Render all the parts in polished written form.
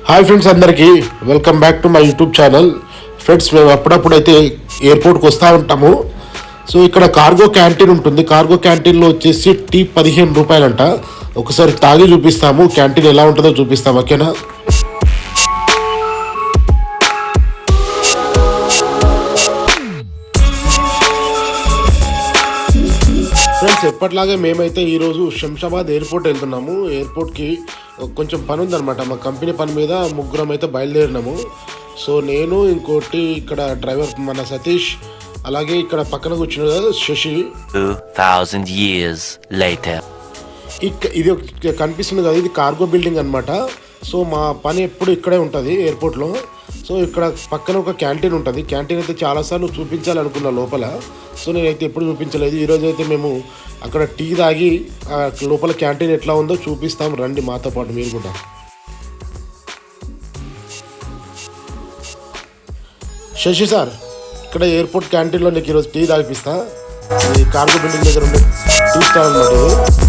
Hi friends, అందరికీ welcome back to my YouTube channel. Friends, మేము అప్పుడప్పుడైతే ఎయిర్పోర్ట్కి వస్తూ ఉంటాము. సో ఇక్కడ కార్గో క్యాంటీన్ ఉంటుంది. కార్గో క్యాంటీన్లో వచ్చేసి టీ 15 రూపాయలంట. ఒకసారి తాగి చూపిస్తాము, క్యాంటీన్ ఎలా ఉంటుందో చూపిస్తాము, ఓకేనా? ఫ్రెండ్స్, ఎప్పటిలాగే మేమైతే ఈరోజు శంషాబాద్ ఎయిర్పోర్ట్ వెళ్తున్నాము. ఎయిర్పోర్ట్కి కొంచెం పని ఉందన్నమాట. మా కంపెనీ పని మీద ముగ్గురం అయితే బయలుదేరినాము. సో నేను, ఇంకోటి ఇక్కడ డ్రైవర్ మన సతీష్, అలాగే ఇక్కడ పక్కన కూర్చున్న శశి. 2000 years later. ఇది కనిపిస్తుంది కదా, ఇది కార్గో బిల్డింగ్ అనమాట. సో మా పని ఎప్పుడు ఇక్కడే ఉంటుంది ఎయిర్పోర్ట్లో. సో ఇక్కడ పక్కన ఒక క్యాంటీన్ ఉంటుంది. క్యాంటీన్ అయితే చాలాసార్లు చూపించాలనుకున్నా లోపల. సో నేనైతే ఎప్పుడు చూపించలేదు. ఈరోజు అయితే మేము అక్కడ టీ తాగి లోపల క్యాంటీన్ ఎట్లా ఉందో చూపిస్తాం. రండి మాతో పాటు మీరు కూడా. శశి సార్, ఇక్కడ ఎయిర్పోర్ట్ క్యాంటీన్లో నీకు ఈరోజు టీ తాగిపిస్తా. ఈ కార్గో బిల్డింగ్ దగ్గర ఉండే టీ స్టాల్ అనమాట ఇది.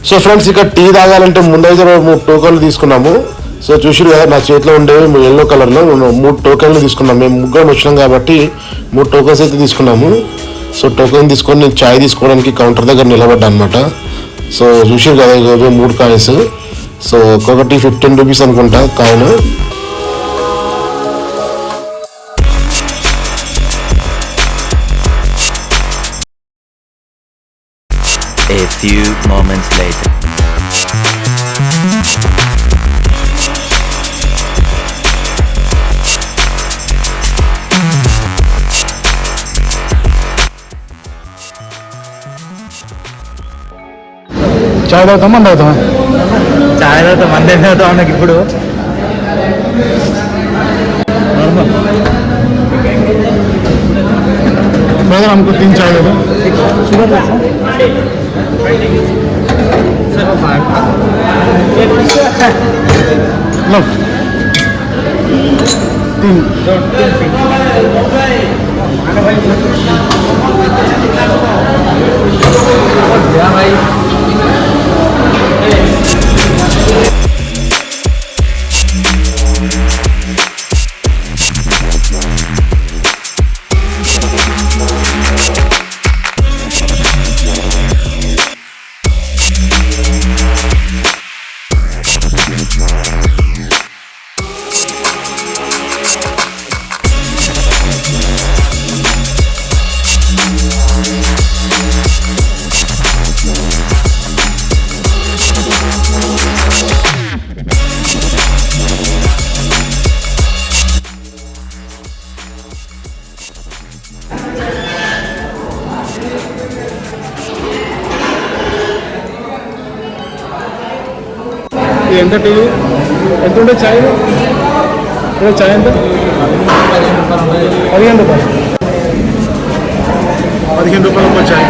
సో ఫ్రెండ్స్, ఇక్కడ టీ తాగాలంటే ముందైతే 3 టోకన్లు తీసుకున్నాము. సో చూసిరు కదా, నా చేతిలో ఉండేవి ఎల్లో కలర్లో 3 టోకన్లు తీసుకున్నాము. మేము ముగ్గురం వచ్చినాం కాబట్టి 3 టోకన్స్ అయితే తీసుకున్నాము. సో టోకెన్ తీసుకొని నేను ఛాయ్ తీసుకోవడానికి కౌంటర్ దగ్గర నిలబడ్డా అనమాట. సో చూసిరు కదా, ఇక 3 కాయిన్స్. సో ఒక్కొక్కటి 15 రూపీస్ అనుకుంటా coin. A few moments later. చాయ్ తాగుతాం, మంది తాగుతాం. చాయ్ తాగుతాం, మంది తాగుతాం. నాకు ఇప్పుడు బ్రదర్ हमको 3 चाय दे दो. शुगर है सर. लो 3 भाई. ఎంత టీ ఎంత ఉండే చాయ్? చాయ్ ఎంత? 15 రూపాయలు. 15 రూపాయలు ఒక చాయ్.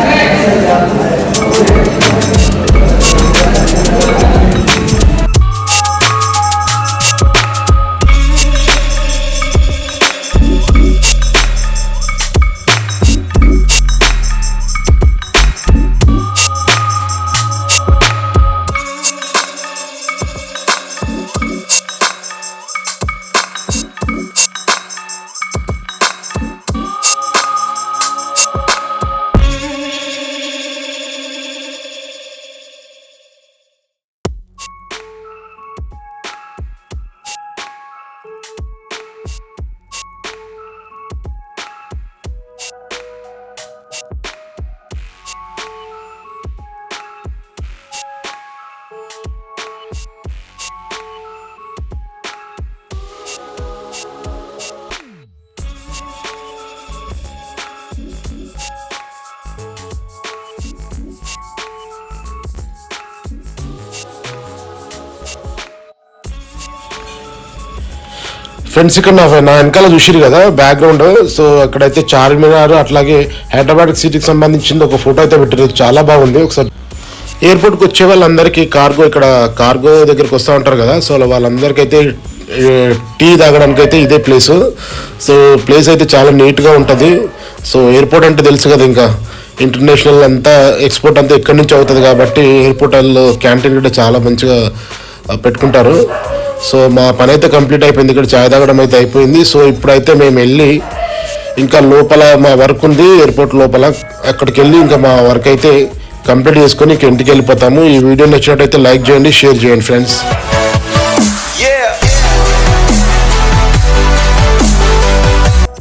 ఫ్రెండ్స్, ఇక్కడ నా వెనకాల చూసిరు కదా బ్యాక్గ్రౌండ్. సో అక్కడైతే చార్మినార్, అట్లాగే హైదరాబాద్ సిటీకి సంబంధించింది ఒక ఫోటో అయితే పెట్టారు. చాలా బాగుంది. ఒకసారి ఎయిర్పోర్ట్కి వచ్చే వాళ్ళందరికీ కార్గో దగ్గరికి వస్తూ ఉంటారు కదా, సో వాళ్ళందరికైతే టీ తాగడానికి అయితే ఇదే ప్లేస్. సో ప్లేస్ అయితే చాలా నీట్గా ఉంటుంది. సో ఎయిర్పోర్ట్ అంటే తెలుసు కదా, ఇంకా ఇంటర్నేషనల్ అంతా ఎక్స్పోర్ట్ అంతా ఎక్కడి నుంచి అవుతుంది కాబట్టి ఎయిర్పోర్ట్ వాళ్ళు క్యాంటీన్ కూడా చాలా మంచిగా పెట్టుకుంటారు. సో మా పని అయితే కంప్లీట్ అయిపోయింది, ఇక్కడ చాయ్ తాగడం అయితే అయిపోయింది. సో ఇప్పుడైతే మేము వెళ్ళి ఇంకా లోపల మా వర్క్ ఉంది ఎయిర్పోర్ట్ లోపల, అక్కడికి వెళ్ళి ఇంకా మా వర్క్ అయితే కంప్లీట్ చేసుకొని ఇంక ఇంటికి వెళ్ళిపోతాము. ఈ వీడియో నచ్చినట్టయితే లైక్ చేయండి, షేర్ చేయండి ఫ్రెండ్స్.